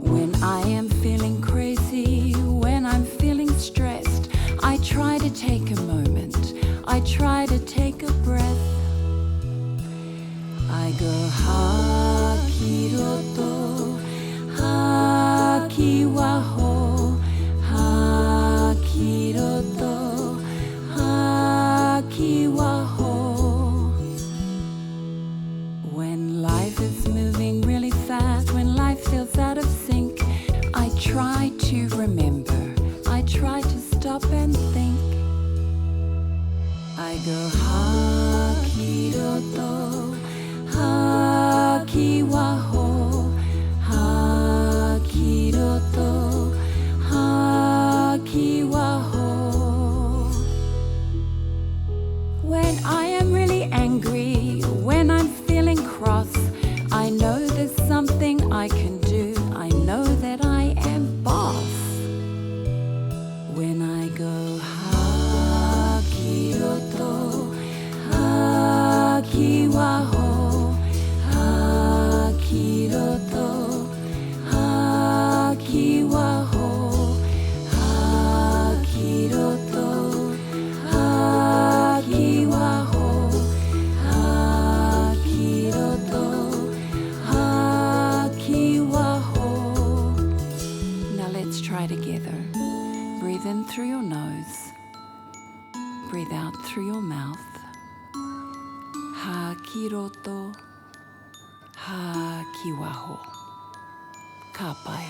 When I am feeling crazy, when I'm feeling stressed, I try to take a moment, I try to take a breath. I go ha ki roto, ha ki waho, ha ki roto, ha ki waho. When life is moving really fast, when life feels out of sync, I try to remember, I try to stop and think. I go ha ki roto, ha ki waho, ha ki roto, ha ki waho. When I am really angry, when I'm feeling cross, I know there's something I can do, I know that I am boss. When I go ha ki roto, ha ki waho, ha ki roto, ha ki waho, ha ki roto, ha ki waho, ha ki roto, ha ki waho. Now let's try together. Breathe in through your nose, breathe out through your mouth. Ha ki roto, ha ki waho. Ka pai.